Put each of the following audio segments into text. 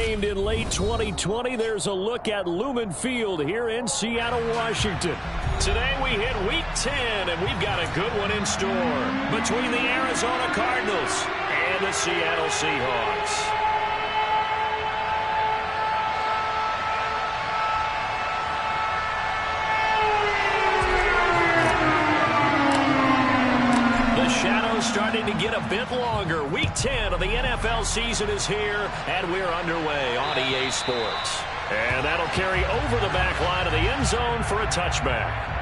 named in late 2020. There's a look at Lumen Field here in Seattle, Washington. Today we hit Week 10, and we've got a good one in store between the Arizona Cardinals and the Seattle Seahawks. Shadows starting to get a bit longer. Week 10 of the NFL season is here, and we're underway on EA Sports. And that'll carry over the back line of the end zone for a touchback.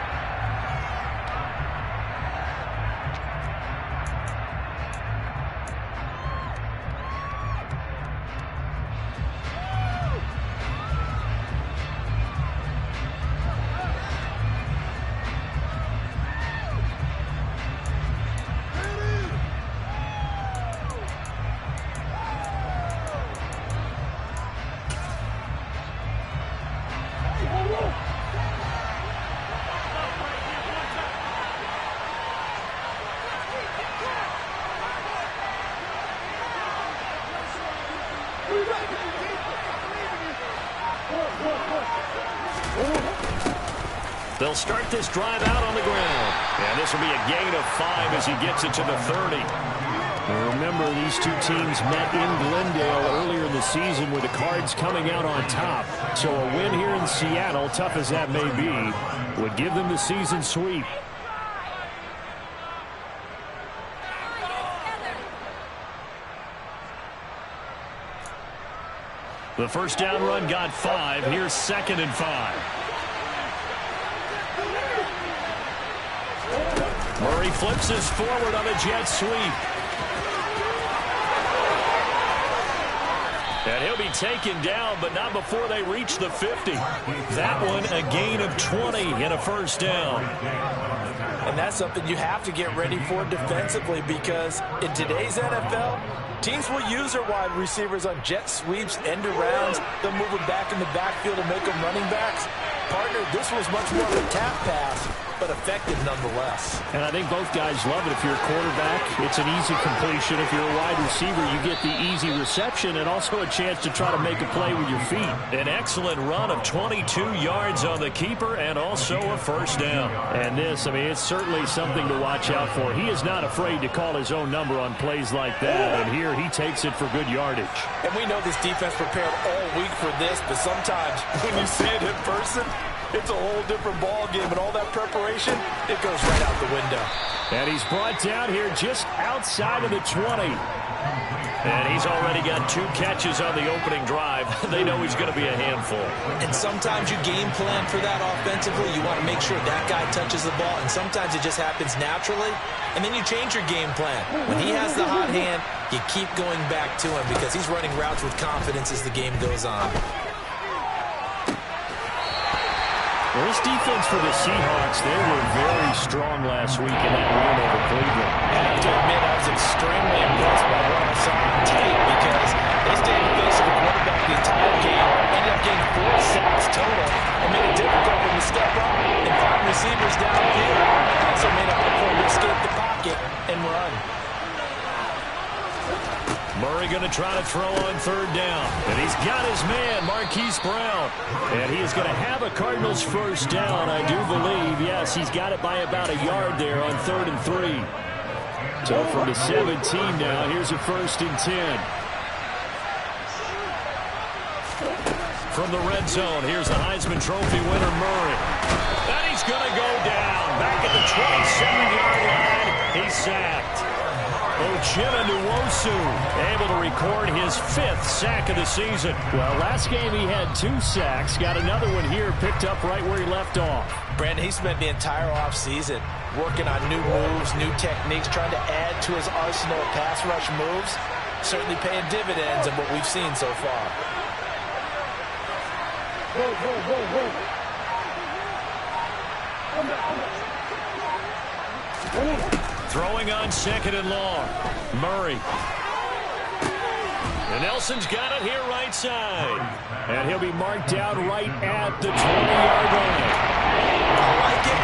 They'll start this drive out on the ground. And this will be a gain of 5 as he gets it to the 30. Now remember, these two teams met in Glendale earlier in the season with the Cards coming out on top. So a win here in Seattle, tough as that may be, would give them the season sweep. The first down run got 5. Here's 2nd and 5. Murray flips this forward on a jet sweep. And he'll be taken down, but not before they reach the 50. That one a gain of 20 and a first down. And that's something you have to get ready for defensively, because in today's NFL, teams will use their wide receivers on jet sweeps, end arounds. They'll move them back in the backfield and make them running backs. Partner, this was much more of a tap pass, but effective nonetheless. And I think both guys love it. If you're a quarterback, it's an easy completion. If you're a wide receiver, you get the easy reception and also a chance to try to make a play with your feet. An excellent run of 22 yards on the keeper and also a first down. And this, I mean, it's certainly something to watch out for. He is not afraid to call his own number on plays like that, and here he takes it for good yardage. And we know this defense prepared all week for this, but sometimes when you see it in person, it's a whole different ball game, and all that preparation, it goes right out the window. And he's brought down here just outside of the 20. And he's already got 2 catches on the opening drive. They know he's going to be a handful. And sometimes you game plan for that offensively. You want to make sure that guy touches the ball, and sometimes it just happens naturally, and then you change your game plan. When he has the hot hand, you keep going back to him because he's running routes with confidence as the game goes on. Well, this defense for the Seahawks, they were very strong last week in that win over Cleveland. I have to admit, I was extremely impressed by what I saw on tape because they stayed in the face of the quarterback the entire game, ended up getting 4 sacks total, and made it difficult for him to step up and find receivers downfield. It also made it hard for him to escape the pocket and run. Murray going to try to throw on 3rd down. And he's got his man, Marquise Brown. And he is going to have a Cardinals first down, I do believe. Yes, he's got it by about a yard there on 3rd and 3. So from the 17 now, here's a 1st and 10. From the red zone, here's the Heisman Trophy winner, Murray. And he's going to go down. Back at the 27-yard line, he's sacked. Uchenna-Nwosu able to record his 5th sack of the season. Well, last game he had 2 sacks. Got another one here, picked up right where he left off. Brandon, he spent the entire offseason working on new moves, new techniques, trying to add to his arsenal of pass rush moves. Certainly paying dividends in what we've seen so far. Throwing on 2nd and long. Murray. And Nelson's got it here right side. And he'll be marked down right at the 20-yard line. I like it.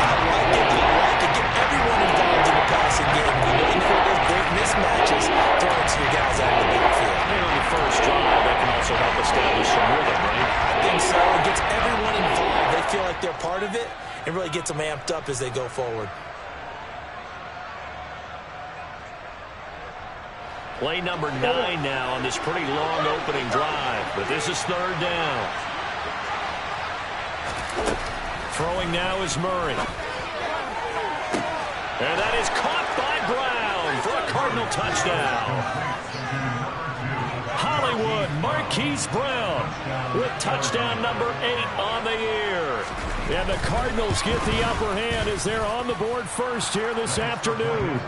Get everyone involved in the passing game. You're looking for those great mismatches, throwing to your guys out of the backfield. And on the first drive, that can also help help establish some rhythm, right? I think so. It gets everyone involved. They feel like they're part of it. It really gets them amped up as they go forward. Play number 9 now on this pretty long opening drive. But this is third down. Throwing now is Murray. And that is caught by Brown for a Cardinal touchdown. Hollywood Marquise Brown with touchdown number 8 on the year. And the Cardinals get the upper hand as they're on the board first here this afternoon.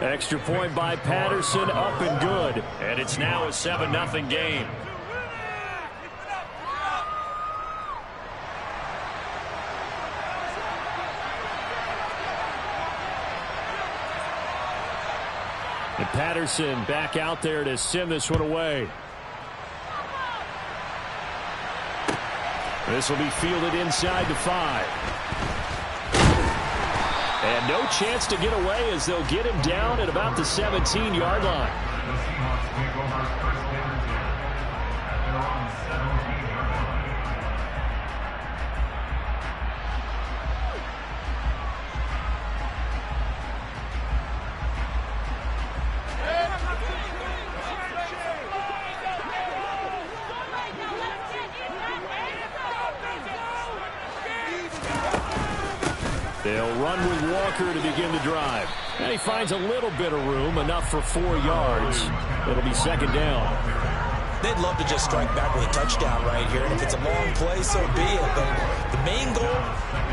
Extra point by Patterson, up and good. And it's now a 7-0 game. And Patterson back out there to send this one away. This will be fielded inside the 5. And no chance to get away as they'll get him down at about the 17-yard line. They'll run with Walker to begin the drive. And he finds a little bit of room, enough for 4 yards. It'll be second down. They'd love to just strike back with a touchdown right here. And if it's a long play, so be it. But the main goal,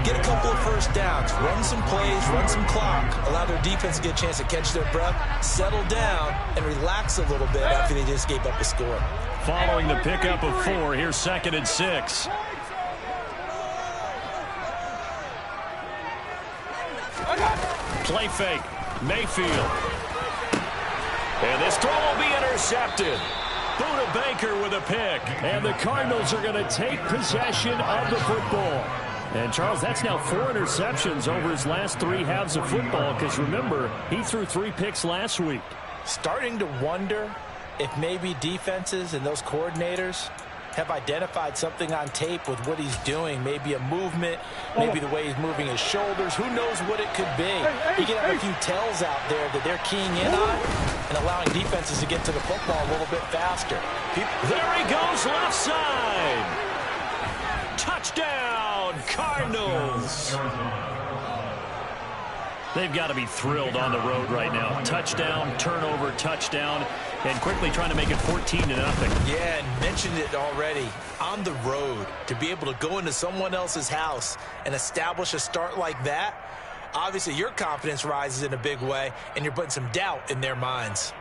get a couple of first downs. Run some plays, run some clock. Allow their defense to get a chance to catch their breath, settle down, and relax a little bit after they just gave up a score. Following the pickup of 4, here's 2nd and 6. Play fake. Mayfield. And this throw will be intercepted. Buda Baker with a pick. And the Cardinals are going to take possession of the football. And, Charles, that's now 4 interceptions over his last 3 halves of football because, remember, he threw 3 picks last week. Starting to wonder if maybe defenses and those coordinators have identified something on tape with what he's doing. Maybe a movement, maybe the way he's moving his shoulders. Who knows what it could be? You can have a few tells out there that they're keying in on and allowing defenses to get to the football a little bit faster. There he goes, left side. Touchdown, Cardinals. They've got to be thrilled on the road right now. Touchdown, turnover, touchdown, and quickly trying to make it 14-0. Yeah, and mentioned it already. On the road, to be able to go into someone else's house and establish a start like that, obviously your confidence rises in a big way, and you're putting some doubt in their minds.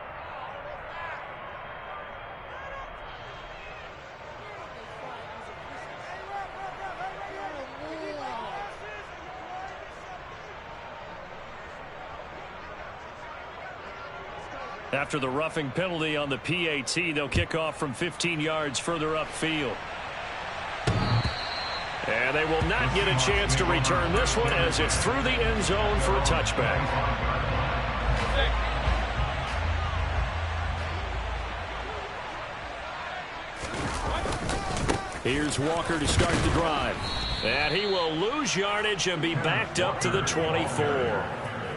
After the roughing penalty on the PAT, they'll kick off from 15 yards further upfield. And they will not get a chance to return this one as it's through the end zone for a touchback. Here's Walker to start the drive. And he will lose yardage and be backed up to the 24.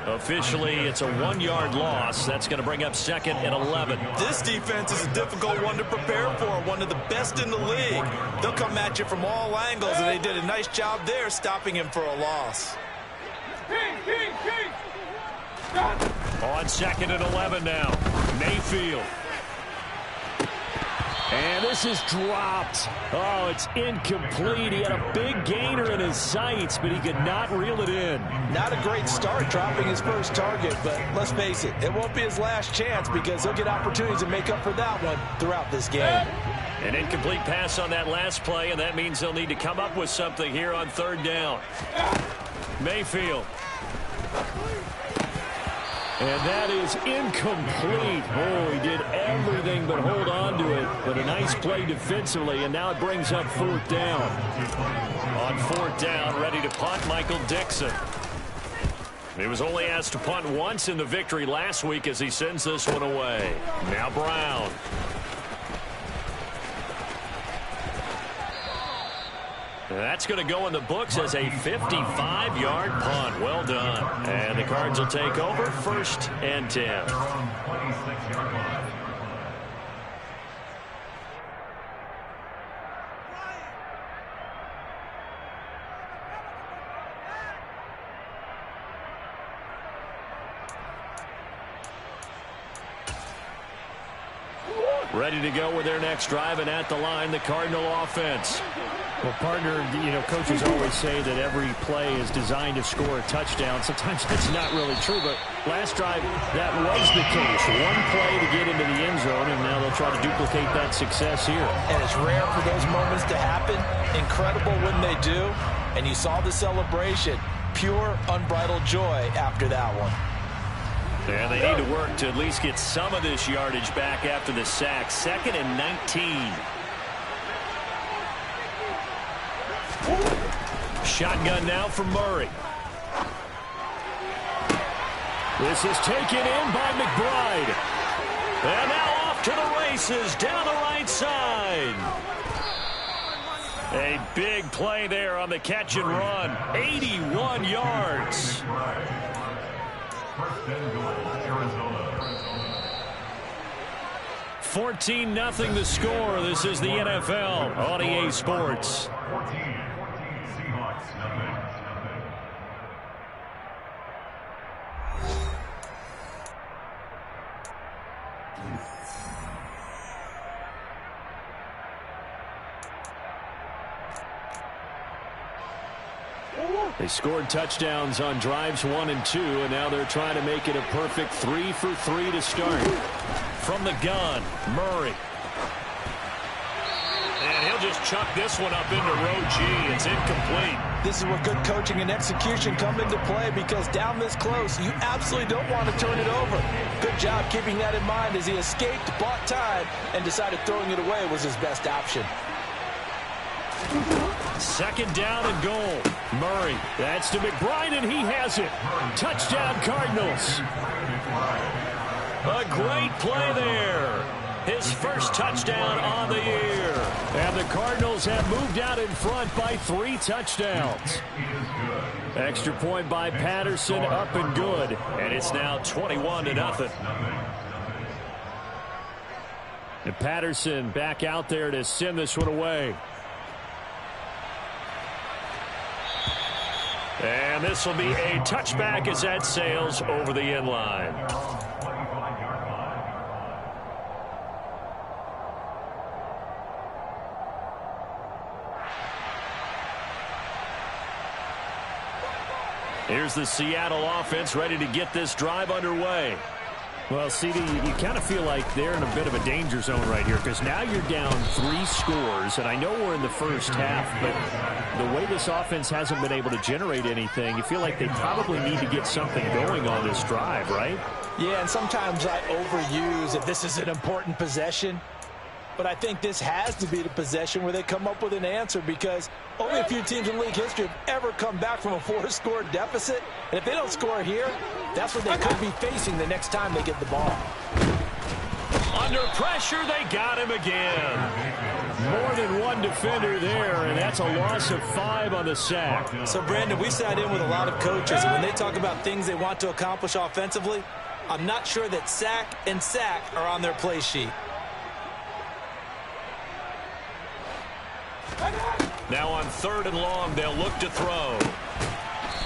Officially, it's a 1-yard loss. That's going to bring up 2nd and 11. This defense is a difficult one to prepare for, one of the best in the league. They'll come at you from all angles, and they did a nice job there stopping him for a loss. On 2nd and 11 now. Mayfield. And this is dropped. Oh, it's incomplete. He had a big gainer in his sights, but he could not reel it in. Not a great start dropping his first target, but let's face it, it won't be his last chance because he'll get opportunities to make up for that one throughout this game. An incomplete pass on that last play, and that means they'll need to come up with something here on 3rd down. Mayfield. And that is incomplete. Oh, he did everything but hold on to it. But a nice play defensively, and now it brings up 4th down. On 4th down, ready to punt, Michael Dixon. He was only asked to punt once in the victory last week as he sends this one away. Now Brown. That's going to go in the books as a 55-yard punt. Well done. And the Cards will take over 1st and 10. Ready to go with their next drive, and at the line, the Cardinal offense. Well, partner, coaches always say that every play is designed to score a touchdown. Sometimes that's not really true, but last drive, that was the case. One play to get into the end zone, and now they'll try to duplicate that success here. And it's rare for those moments to happen. Incredible when they do. And you saw the celebration. Pure, unbridled joy after that one. And they need to work to at least get some of this yardage back after the sack. 2nd and 19. Shotgun now for Murray. This is taken in by McBride. And now off to the races down the right side. A big play there on the catch and run. 81 yards. 14-0 the score. This is the NFL on EA Sports. Seahawks, nothing. They scored touchdowns on drives 1 and 2, and now they're trying to make it a perfect 3 for 3 to start. From the gun, Murray. And he'll just chuck this one up into row G. It's incomplete. This is where good coaching and execution come into play, because down this close, you absolutely don't want to turn it over. Good job keeping that in mind as he escaped, bought time, and decided throwing it away was his best option. 2nd down and goal. Murray, that's to McBride, and he has it. Touchdown, Cardinals. A great play there. His first touchdown on the year. And the Cardinals have moved out in front by 3 touchdowns. Extra point by Patterson, up and good. And it's now 21-0. And Patterson back out there to send this one away. And this will be a touchback as that sails over the end line. Here's the Seattle offense ready to get this drive underway. Well, CD, you kind of feel like they're in a bit of a danger zone right here, because now you're down 3 scores, and I know we're in the first half, but the way this offense hasn't been able to generate anything, you feel like they probably need to get something going on this drive, right? Yeah, and sometimes I overuse if this is an important possession. But I think this has to be the possession where they come up with an answer, because only a few teams in league history have ever come back from a 4-score deficit. And if they don't score here, that's what they could be facing the next time they get the ball. Under pressure, they got him again. More than one defender there, and that's a loss of 5 on the sack. So, Brandon, we sat in with a lot of coaches, and when they talk about things they want to accomplish offensively, I'm not sure that sack and sack are on their play sheet. Now on 3rd and long, they'll look to throw.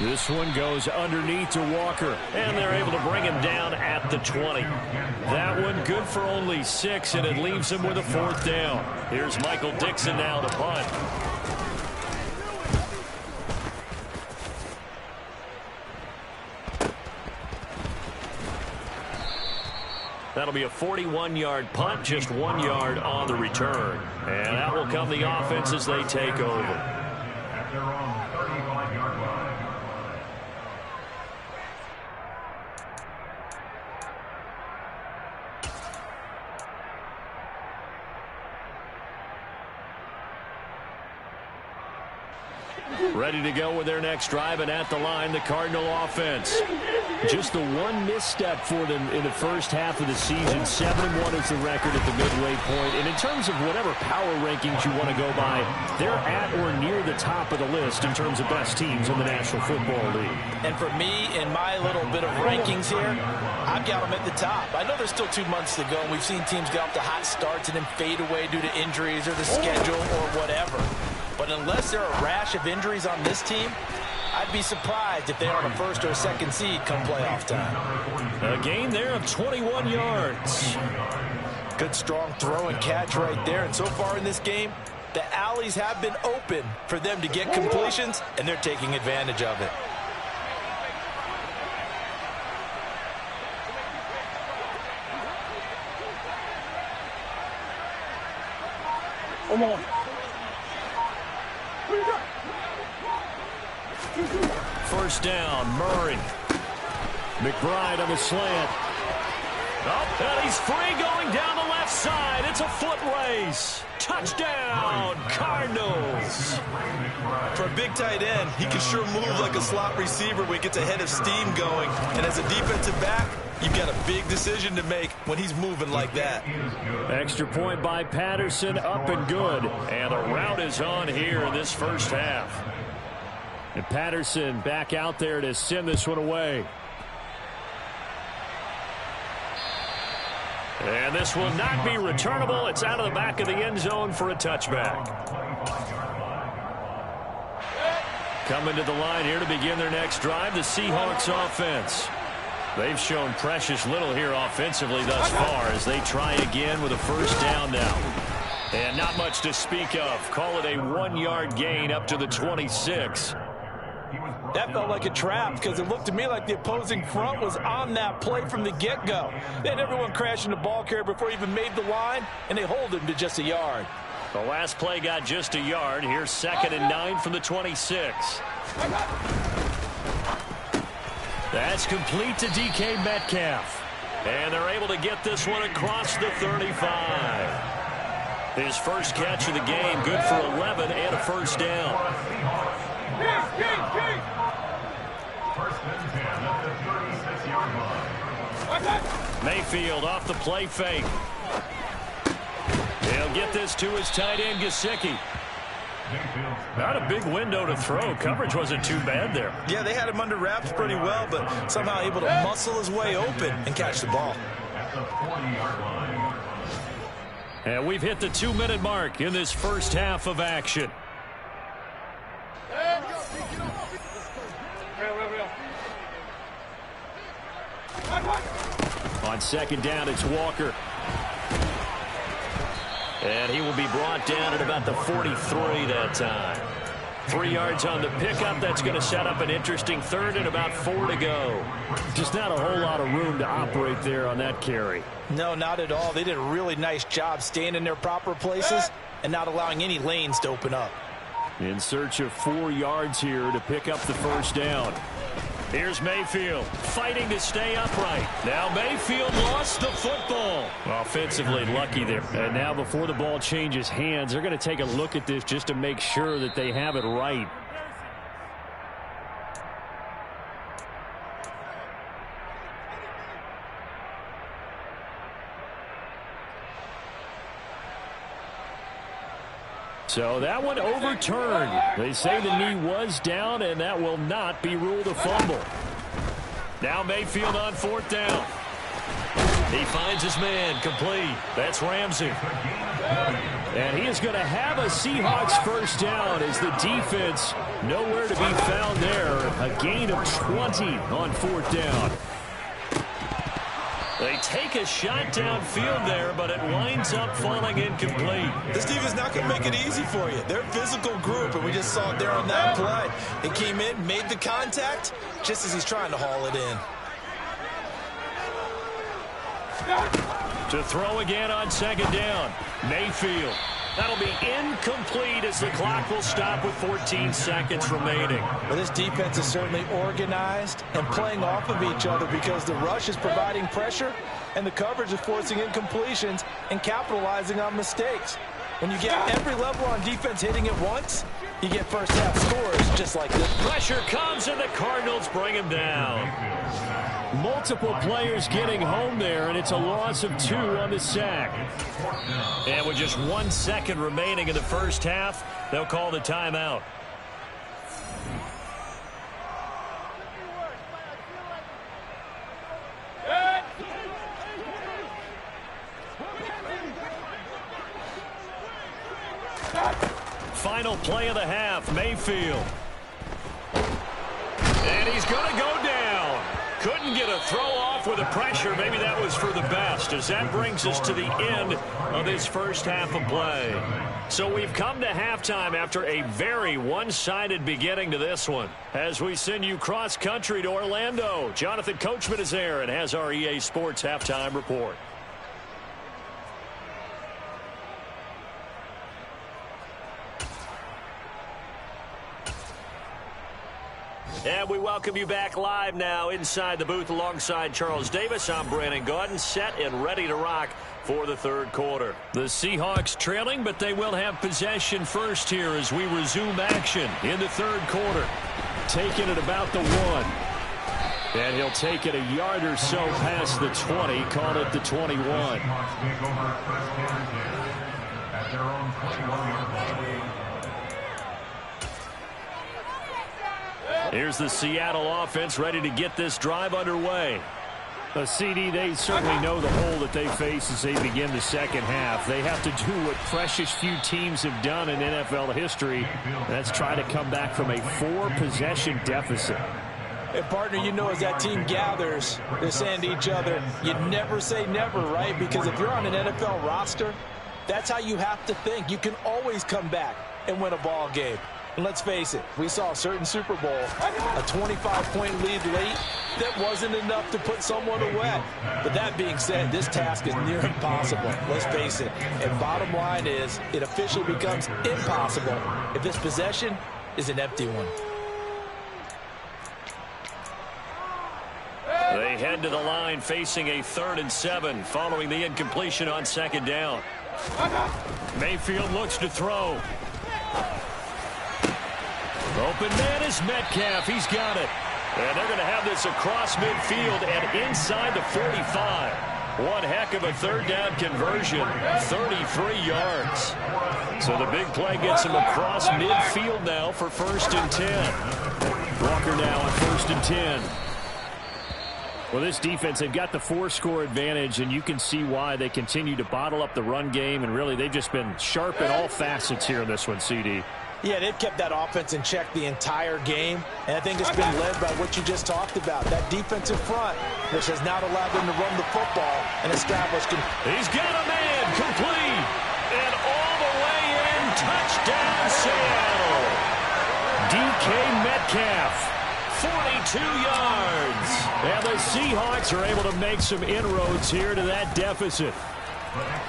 This one goes underneath to Walker, and they're able to bring him down at the 20. That one good for only 6, and it leaves him with a 4th down. Here's Michael Dixon now to punt. That'll be a 41-yard punt, just 1 yard on the return. And that will come the offense as they take over. At their own 35-yard line. Ready to go with their next drive, and at the line, the Cardinal offense. Just the one misstep for them in the first half of the season. 7-1 is the record at the midway point. And in terms of whatever power rankings you want to go by, they're at or near the top of the list in terms of best teams in the National Football League. And for me, in my little bit of rankings here, I've got them at the top. I know there's still 2 months to go, and we've seen teams get off to hot starts and then fade away due to injuries or the schedule or whatever. But unless there are a rash of injuries on this team, I'd be surprised if they are on a first or a second seed come playoff time. A gain there of 21 yards. Good strong throw and catch right there. And so far in this game, the alleys have been open for them to get completions, and they're taking advantage of it. Come on. First down, Murray. McBride on the slant. Oh, and he's free going down the left side. It's a foot race. Touchdown, Cardinals. For a big tight end, he can sure move like a slot receiver when he gets a head of steam going. And as a defensive back, you've got a big decision to make when he's moving like that. Extra point by Patterson, up and good. And the route is on here in this first half. And Patterson back out there to send this one away. And this will not be returnable. It's out of the back of the end zone for a touchback. Coming to the line here to begin their next drive, the Seahawks offense. They've shown precious little here offensively thus far as they try again with a first down now. And not much to speak of. Call it a 1-yard gain up to the 26. That felt like a trap because it looked to me like the opposing front was on that play from the get-go. They had everyone crashing the ball carrier before he even made the line, and they hold him to just a yard. The last play got just a yard. Here's 2nd and 9 from the 26. That's complete to DK Metcalf. And they're able to get this one across the 35. His first catch of the game, good for 11 and a first down. Mayfield off the play fake. He'll get this to his tight end, Gesicki. Not a big window to throw. Coverage wasn't too bad there. Yeah, they had him under wraps pretty well, but somehow able to muscle his way open and catch the ball. And we've hit the 2-minute mark in this first half of action. On second down, it's Walker. And he will be brought down at about the 43 that time. 3 yards on the pickup. That's going to set up an interesting third and about 4 to go. Just not a whole lot of room to operate there on that carry. No, not at all. They did a really nice job staying in their proper places and not allowing any lanes to open up. In search of 4 yards here to pick up the first down. Here's Mayfield fighting to stay upright. Now Mayfield lost the football. Offensively lucky there. And now before the ball changes hands, they're going to take a look at this just to make sure that they have it right. So that one overturned. They say the knee was down, and that will not be ruled a fumble. Now Mayfield on 4th down. He finds his man complete. That's Ramsey. And he is going to have a Seahawks first down as the defense nowhere to be found there. A gain of 20 on 4th down. They take a shot downfield there, but it winds up falling incomplete. This defense not going to make it easy for you. They're a physical group, and we just saw it there on that play. It came in, made the contact, just as he's trying to haul it in. To throw again on 2nd down. Mayfield. That'll be incomplete as the clock will stop with 14 seconds remaining. Well, this defense is certainly organized and playing off of each other because the rush is providing pressure and the coverage is forcing incompletions and capitalizing on mistakes. When you get every level on defense hitting it once, you get first half scores just like this. Pressure comes, and the Cardinals bring him down. Multiple players getting home there, and it's a loss of 2 on the sack. And with just 1 second remaining in the first half, they'll call the timeout. Final play of the half, Mayfield. And he's going to go down. Couldn't get a throw off with the pressure. Maybe that was for the best, as that brings us to the end of this first half of play. So we've come to halftime after a very one-sided beginning to this one. As we send you cross-country to Orlando, Jonathan Coachman is there and has our EA Sports halftime report. And we welcome you back live now inside the booth alongside Charles Davis. I'm Brandon Gaudin, set and ready to rock for the third quarter. The Seahawks trailing, but they will have possession first here as we resume action in the third quarter. Taking it about the 1. And he'll take it a yard or so past the 20, call it the 21. Here's the Seattle offense ready to get this drive underway. A CD, they certainly know the hole that they face as they begin the second half. They have to do what precious few teams have done in NFL history. That's try to come back from a 4-possession deficit. And partner, you know, as that team gathers, they're saying to each other, you never say never, right? Because if you're on an NFL roster, that's how you have to think. You can always come back and win a ball game. And let's face it, we saw a certain Super Bowl, a 25-point lead late. That wasn't enough to put someone away. But that being said, this task is near impossible. Let's face it. And bottom line is, it officially becomes impossible if this possession is an empty one. They head to the line facing a 3rd and 7 following the incompletion on 2nd down. Mayfield looks to throw. Open man is Metcalf. He's got it. And they're going to have this across midfield and inside the 45. One heck of a 3rd down conversion. 33 yards. So the big play gets him across midfield now for 1st and 10. Walker now on 1st and 10. Well, this defense, they've got the 4-score advantage, and you can see why they continue to bottle up the run game, and really they've just been sharp in all facets here in this one, CD. Yeah, they've kept that offense in check the entire game, and I think it's been led by what you just talked about, that defensive front, which has not allowed them to run the football and establish. He's got a man, complete, and all the way in, touchdown Seattle. DK Metcalf, 42 yards, and the Seahawks are able to make some inroads here to that deficit.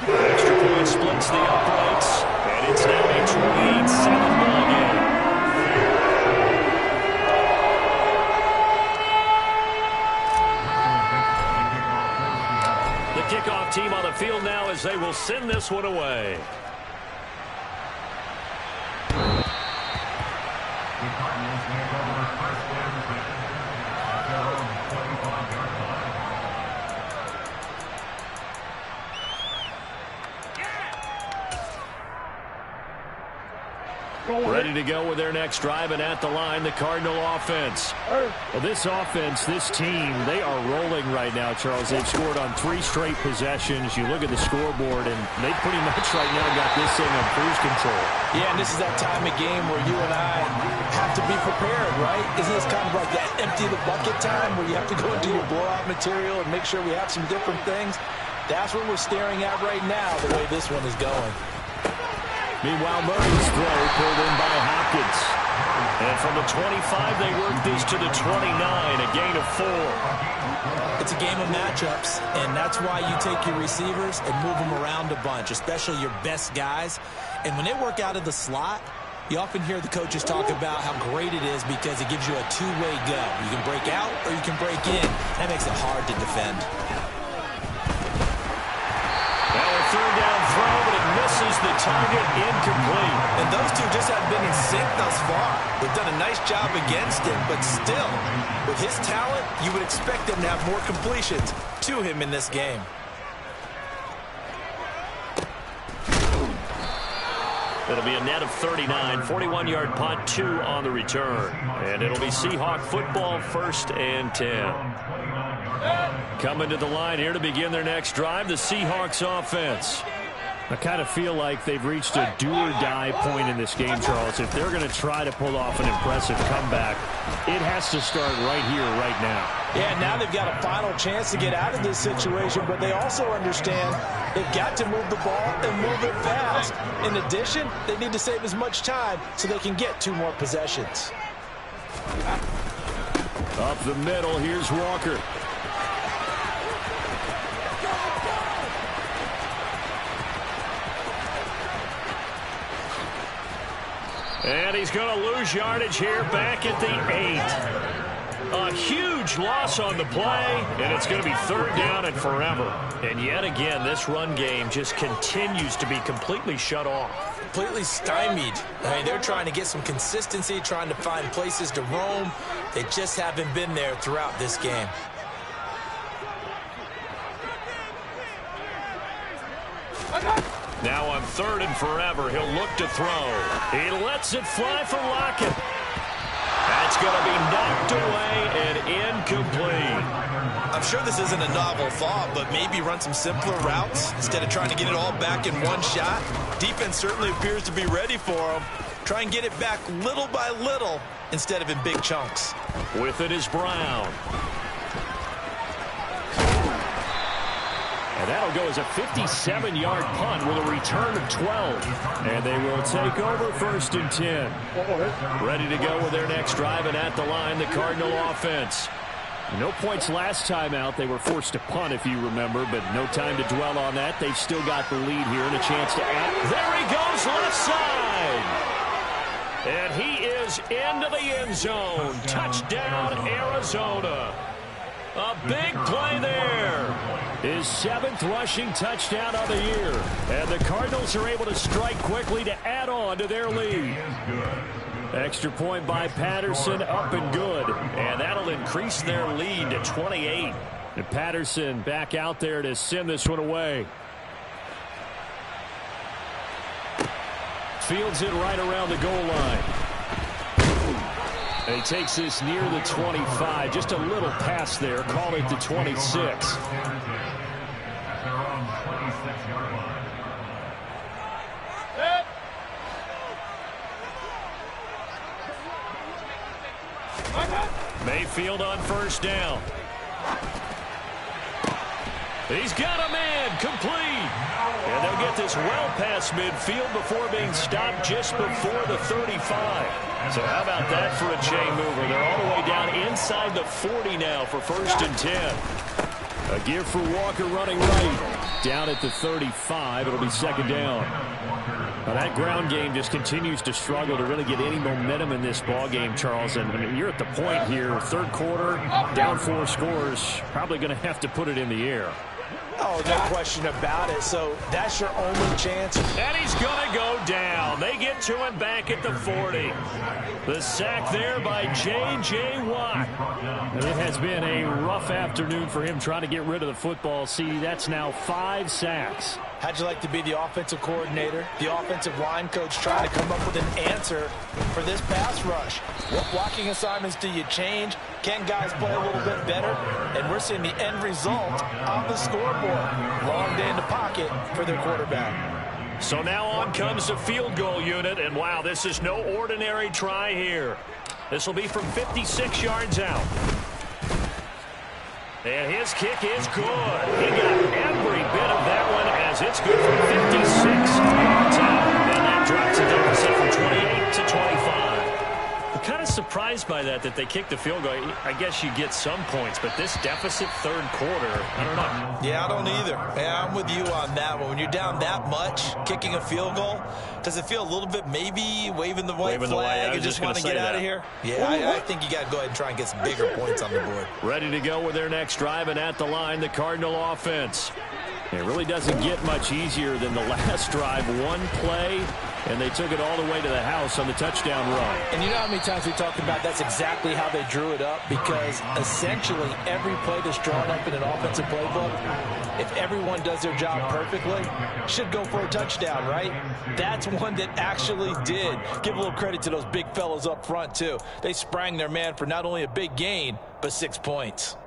Extra point splits the uprights, and it's now a 28-7 ball game. The kickoff team on the field now as they will send this one away. Ready to go with their next drive, and at the line, the Cardinal offense. Well, this offense, this team, they are rolling right now, Charles. They've scored on 3 straight possessions. You look at the scoreboard, and they pretty much right now got this thing on cruise control. Yeah, and this is that time of game where you and I have to be prepared, right? Isn't this kind of like that empty the bucket time where you have to go into your blowout material and make sure we have some different things? That's what we're staring at right now, the way this one is going. Meanwhile, Murray's throw pulled in by Hopkins. And from the 25, they work this to the 29, a gain of 4. It's a game of matchups, and that's why you take your receivers and move them around a bunch, especially your best guys. And when they work out of the slot, you often hear the coaches talk about how great it is because it gives you a two-way go. You can break out or you can break in. That makes it hard to defend. Now a 3rd down throw, but it misses the target incomplete. And those two just have been in sync thus far. They've done a nice job against him, but still, with his talent, you would expect them to have more completions to him in this game. It'll be a net of 39, 41-yard punt, 2 on the return. And it'll be Seahawk football, 1st and 10. Coming to the line here to begin their next drive, the Seahawks offense. I kind of feel like they've reached a do-or-die point in this game, Charles. If they're going to try to pull off an impressive comeback, it has to start right here, right now. Yeah, now they've got a final chance to get out of this situation, but they also understand they've got to move the ball and move it fast. In addition, they need to save as much time so they can get 2 more possessions. Up the middle, here's Walker. And he's going to lose yardage here back at the 8. A huge loss on the play, and it's going to be 3rd down and forever. And yet again, this run game just continues to be completely shut off. Completely stymied. I mean, they're trying to get some consistency, trying to find places to roam. They just haven't been there throughout this game. Now on 3rd and forever, he'll look to throw. He lets it fly for Lockett. That's going to be knocked away and incomplete. I'm sure this isn't a novel thought, but maybe run some simpler routes instead of trying to get it all back in one shot. Defense certainly appears to be ready for him. Try and get it back little by little instead of in big chunks. With it is Brown. And that'll go as a 57-yard punt with a return of 12. And they will take over 1st and 10. Ready to go with their next drive, and at the line, the Cardinal offense. No points last time out. They were forced to punt, if you remember, but no time to dwell on that. They've still got the lead here and a chance to add. There he goes, left side. And he is into the end zone. Touchdown, Arizona. A big play there. His 7th rushing touchdown of the year. And the Cardinals are able to strike quickly to add on to their lead. Extra point by Patterson, up and good. And that'll increase their lead to 28. And Patterson back out there to send this one away. Fields it right around the goal line. And he takes this near the 25. Just a little pass there. Call it the 26. Mayfield on 1st down. He's got a man complete. And they'll get this well past midfield before being stopped just before the 35. So how about that for a chain mover? They're all the way down inside the 40 now for 1st and 10. A give for Walker running right. Down at the 35. It'll be 2nd down. Now that ground game just continues to struggle to really get any momentum in this ball game, Charles. And you're at the point here, 3rd quarter, down 4 scores, probably going to have to put it in the air. Oh, no question about it. So that's your only chance. And he's going to go down. They get to him back at the 40. The sack there by J.J. Watt. It has been a rough afternoon for him trying to get rid of the football. See, that's now 5 sacks. How'd you like to be the offensive coordinator, the offensive line coach, trying to come up with an answer for this pass rush? What blocking assignments do you change? Can guys play a little bit better? And we're seeing the end result on the scoreboard. Long day in the pocket for their quarterback. So now on comes the field goal unit, and wow, this is no ordinary try here. This will be from 56 yards out. And his kick is good. He got every bit of that one as it's good from 56 yards out. And that drops the deficit from 28 to 25. I'm kind of surprised by that they kicked the field goal. I guess you get some points, but this deficit 3rd quarter, I don't know. Yeah, I don't either. Yeah, I'm with you on that one. When you're down that much, kicking a field goal, does it feel a little bit maybe waving the white flag and just want to get out of here? Yeah, I think you got to go ahead and try and get some bigger points on the board. Ready to go with their next drive, and at the line, the Cardinal offense. It really doesn't get much easier than the last drive. One play, and they took it all the way to the house on the touchdown run. And you know how many times we talk about that's exactly how they drew it up? Because essentially every play that's drawn up in an offensive playbook, if everyone does their job perfectly, should go for a touchdown, right? That's one that actually did. Give a little credit to those big fellows up front, too. They sprang their man for not only a big gain, but 6 points.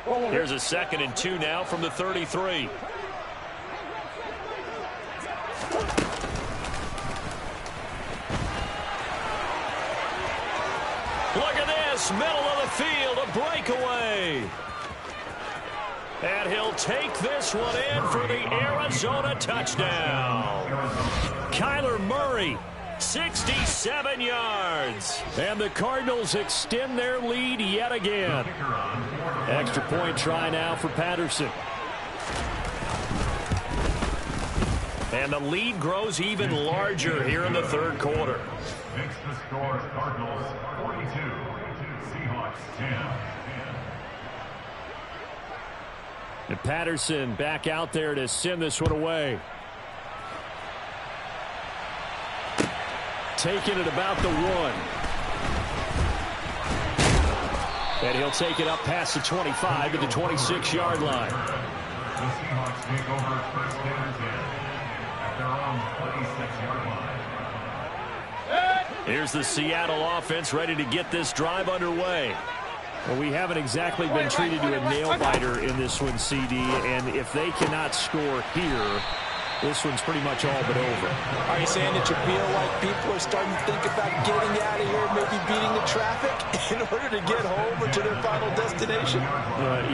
Here's a 2nd and 2 now from the 33. Look at this, middle of the field, a breakaway. And he'll take this one in for the Arizona touchdown. Kyler Murray, 67 yards. And the Cardinals extend their lead yet again. Extra point try now for Patterson. And the lead grows even larger here in the 3rd quarter. Makes the score Cardinals 42, Seahawks 10. And Patterson back out there to send this one away. Taking it about the 1. And he'll take it up past the 25 to the 26-yard line. The Seahawks take over 1st and 10 at their own 26-yard line. Here's the Seattle offense ready to get this drive underway. Well, we haven't exactly been treated to a nail-biter in this one, CD, and if they cannot score here, this one's pretty much all but over. Are you saying that you feel like people are starting to think about getting out of here, maybe beating the traffic in order to get home or to their final destination?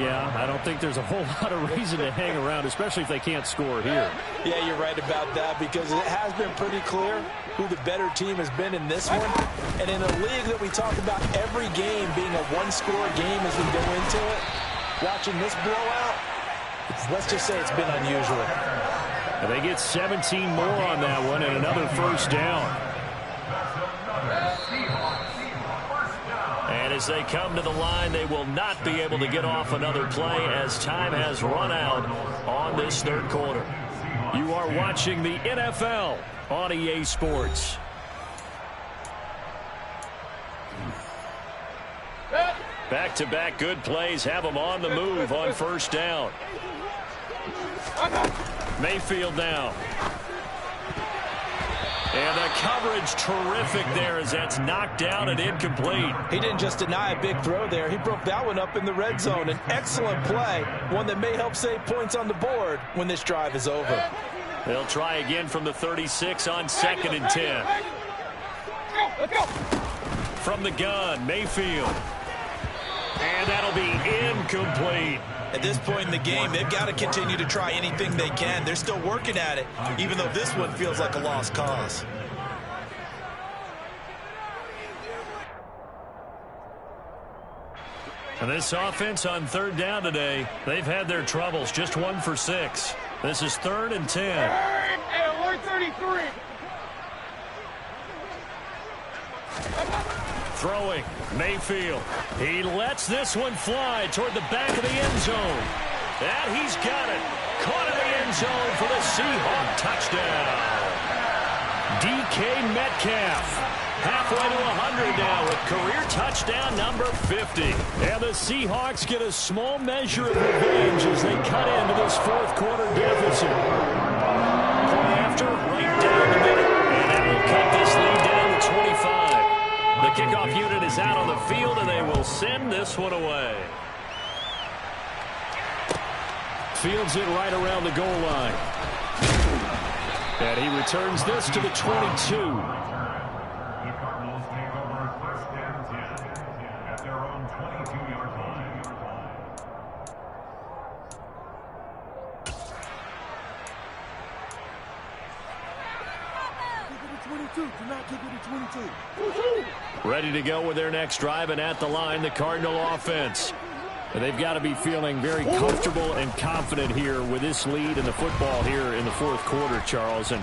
Yeah, I don't think there's a whole lot of reason to hang around, especially if they can't score here. Yeah, you're right about that, because it has been pretty clear who the better team has been in this one. And in a league that we talk about every game being a one-score game as we go into it, watching this blowout, let's just say it's been unusual. And they get 17 more on that one and another 1st down. And as they come to the line, they will not be able to get off another play as time has run out on this 3rd quarter. You are watching the NFL on EA Sports. Back-to-back good plays have them on the move on 1st down. Mayfield now. And the coverage terrific there as that's knocked down and incomplete. He didn't just deny a big throw there. He broke that one up in the red zone. An excellent play, one that may help save points on the board when this drive is over. They'll try again from the 36 on 2nd and 10. From the gun, Mayfield. And that'll be incomplete. At this point in the game, they've got to continue to try anything they can. They're still working at it, even though this one feels like a lost cause. And this offense on 3rd down today, they've had their troubles. Just 1 for 6. This is 3rd and 10. Hey, alert 33. Throwing, Mayfield. He lets this one fly toward the back of the end zone. And he's got it. Caught in the end zone for the Seahawk touchdown. DK Metcalf. Halfway to 100 now with career touchdown number 50. And the Seahawks get a small measure of revenge as they cut into this 4th quarter deficit. Point after, right down the middle. And that will cut this lead down to 25. The kickoff unit is out on the field, and they will send this one away. Fields it right around the goal line. And he returns this to the 22. The Cardinals take over 1st and 10 at their own 22-yard line. Ready to go with their next drive, and at the line, the Cardinal offense. And they've got to be feeling very comfortable and confident here with this lead in the football here in the 4th quarter, Charles. And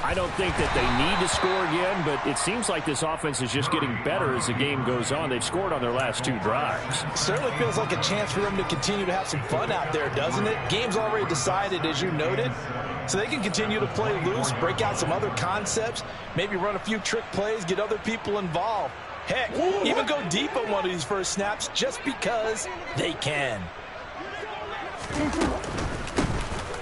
I don't think that they need to score again, but it seems like this offense is just getting better as the game goes on. They've scored on their last 2 drives. It certainly feels like a chance for them to continue to have some fun out there, doesn't it? Game's already decided, as you noted, so they can continue to play loose, break out some other concepts, maybe run a few trick plays, get other people involved. Heck, even go deep on one of these first snaps just because they can.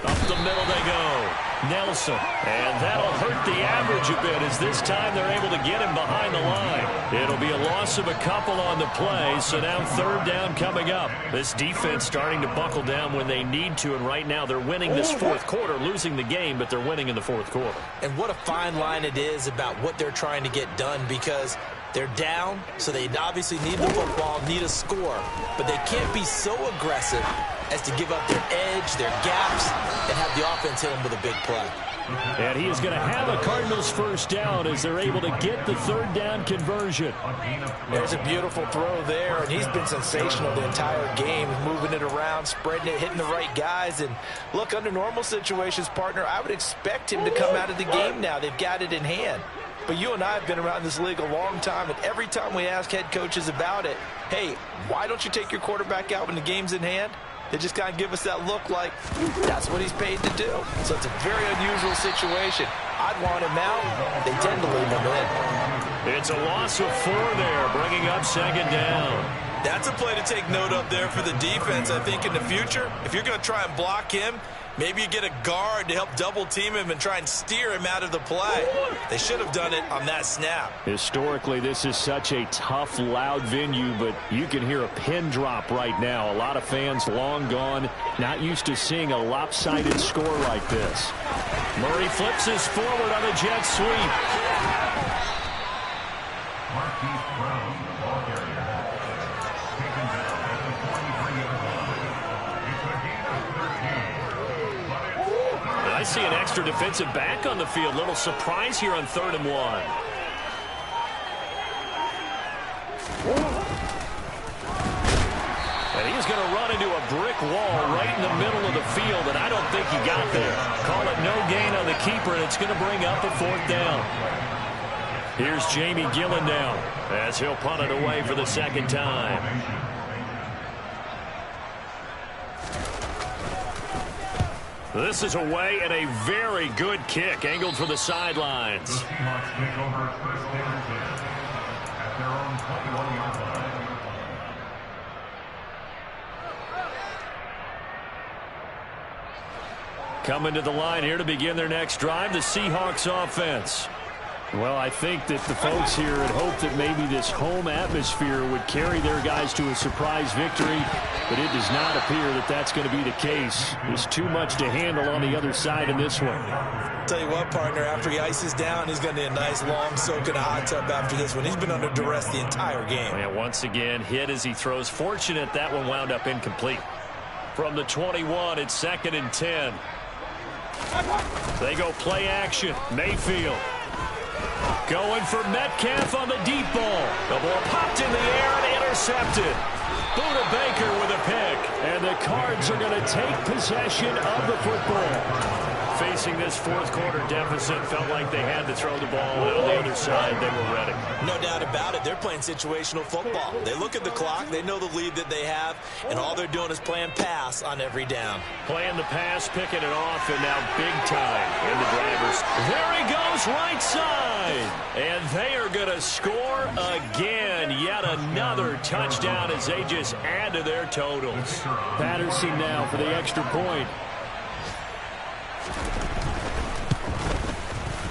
Up the middle they go. Nelson. And that'll hurt the average a bit as this time they're able to get him behind the line. It'll be a loss of a couple on the play, so now 3rd down coming up. This defense starting to buckle down when they need to, and right now they're winning this 4th quarter, losing the game, but they're winning in the 4th quarter. And what a fine line it is about what they're trying to get done, because they're down, so they obviously need the football, need a score, but they can't be so aggressive as to give up their edge, their gaps, and have the offense hit them with a big play. And he is going to have a Cardinals first down as they're able to get the 3rd down conversion. There's a beautiful throw there, and he's been sensational the entire game, moving it around, spreading it, hitting the right guys. And look, under normal situations, partner, I would expect him to come out of the game now. They've got it in hand. But you and I have been around this league a long time, and every time we ask head coaches about it, hey, why don't you take your quarterback out when the game's in hand? They just kind of give us that look like that's what he's paid to do. So it's a very unusual situation. I'd want him out. They tend to leave him in. It's a loss of 4 there, bringing up 2nd down. That's a play to take note of there for the defense, I think, in the future. If you're going to try and block him, maybe you get a guard to help double-team him and try and steer him out of the play. They should have done it on that snap. Historically, this is such a tough, loud venue, but you can hear a pin drop right now. A lot of fans long gone, not used to seeing a lopsided score like this. Murray flips his forward on a jet sweep. Marquise Brown, the ball carrier. Taken down at the 23-yard line. It's a gain of 13. But it's I see an extra defensive back on the field. Little surprise here on 3rd and 1. And he's going to run into a brick wall right in the middle of the field, and I don't think he got there. Call it no gain on the keeper, and it's going to bring up a 4th down. Here's Jamie Gillen down as he'll punt it away for the 2nd time. This is away and a very good kick angled for the sidelines. the Seahawks take over 1st and 10 at their own 21-yard line. Coming to the line here to begin their next drive, the Seahawks offense. Well, I think that the folks here had hoped that maybe this home atmosphere would carry their guys to a surprise victory, but it does not appear that that's going to be the case. There's too much to handle on the other side in this one. Tell you what, partner, after he ices down, he's going to need a nice long soak in a hot tub after this one. He's been under duress the entire game. And once again, hit as he throws. Fortunate that one wound up incomplete. From the 21, it's 2nd and 10. They go play action. Mayfield going for Metcalf on the deep ball. The ball popped in the air and intercepted. Buda Baker with a pick. And the Cards are going to take possession of the football. Facing this 4th quarter deficit, felt like they had to throw the ball, and on the other side, they were ready. No doubt about it. They're playing situational football. They look at the clock. They know the lead that they have, and all they're doing is playing pass on every down. Playing the pass, picking it off, and now big time in the drivers. There he goes, right side. And they are going to score again. Yet another touchdown as they just add to their totals. Patterson now for the extra point.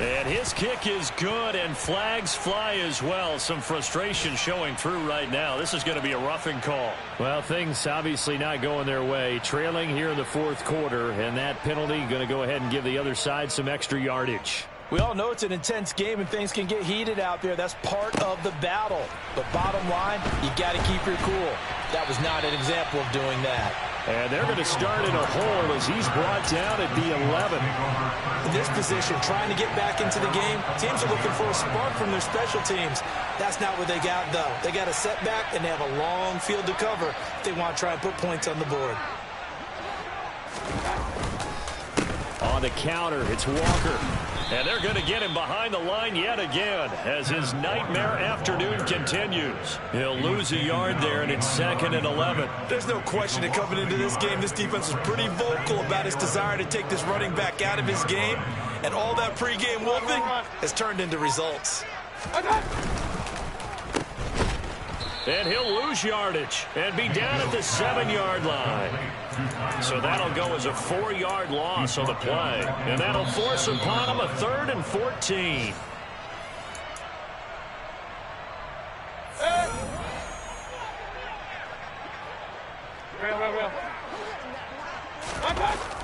And his kick is good, and flags fly as well. Some frustration showing through right now. This is going to be a roughing call. Well, things obviously not going their way. Trailing here in the 4th quarter, and that penalty going to go ahead and give the other side some extra yardage. We all know it's an intense game and things can get heated out there. That's part of the battle. But bottom line, you got to keep your cool. That was not an example of doing that. And they're going to start in a hole as he's brought down at the 11. In this position, trying to get back into the game, teams are looking for a spark from their special teams. That's not what they got, though. They got a setback, and they have a long field to cover if they want to try and put points on the board. On on the counter. It's Walker. And they're going to get him behind the line yet again as his nightmare afternoon continues. He'll lose a yard there, and it's 2nd and 11. There's no question that coming into this game, this defense was pretty vocal about its desire to take this running back out of his game. And all that pregame wolfing has turned into results. And he'll lose yardage and be down at the 7-yard line. So that'll go as a 4-yard loss on the play. And that'll force upon him a 3rd and 14.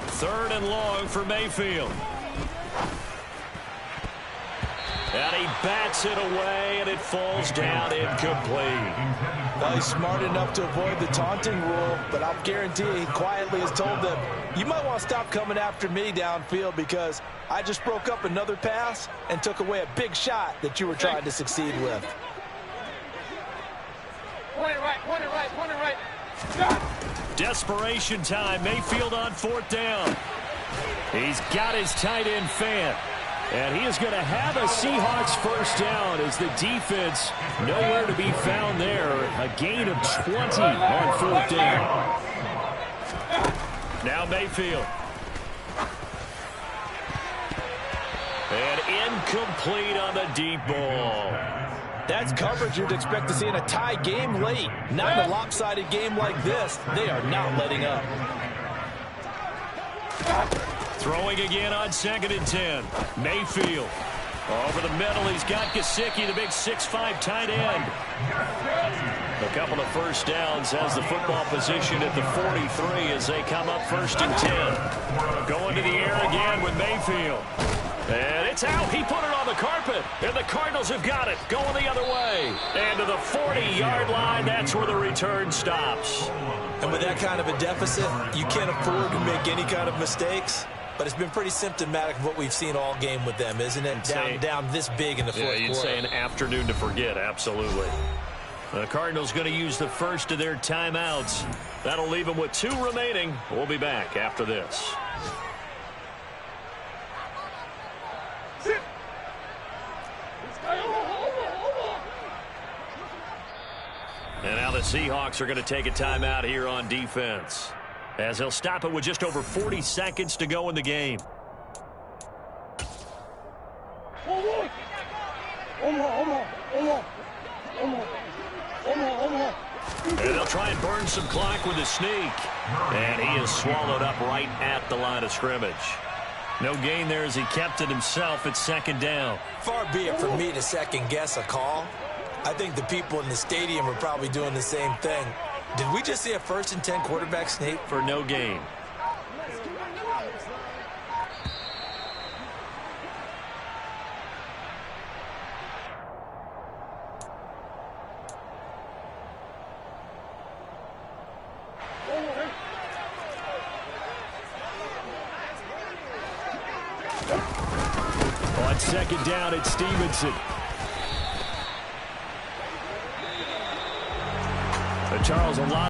Third and long for Mayfield. And he bats it away, and it falls down incomplete. Well, he's smart enough to avoid the taunting rule, but I'll guarantee he quietly has told them, you might want to stop coming after me downfield because I just broke up another pass and took away a big shot that you were trying to succeed with. Point it right. Desperation time. Mayfield on 4th down. He's got his tight end fan. And he is going to have a Seahawks first down as the defense nowhere to be found there. A gain of 20 on 4th down. Now Mayfield. And incomplete on the deep ball. That's coverage you'd expect to see in a tie game late. Not in a lopsided game like this. They are not letting up. Throwing again on 2nd and 10. Mayfield. Over the middle, he's got Gesicki, the big 6'5" tight end. A couple of first downs has the football position at the 43 as they come up 1st and 10. Going to the air again with Mayfield. And it's out. He put it on the carpet. And the Cardinals have got it. Going the other way. And to the 40-yard line, that's where the return stops. And with that kind of a deficit, you can't afford to make any kind of mistakes. But it's been pretty symptomatic of what we've seen all game with them, isn't it? Down this big in the fourth quarter. You'd say an afternoon to forget, absolutely. The Cardinals going to use the first of their timeouts. That'll leave them with 2 remaining. We'll be back after this. And now the Seahawks are going to take a timeout here on defense, as they'll stop it with just over 40 seconds to go in the game. And they'll try and burn some clock with a sneak. And he is swallowed up right at the line of scrimmage. No gain there as he kept it himself at 2nd down. Far be it from me to second-guess a call. I think the people in the stadium are probably doing the same thing. Did we just see a 1st and 10 quarterback sneak? For no gain. On 2nd down, it's Stevenson. Charles, a lot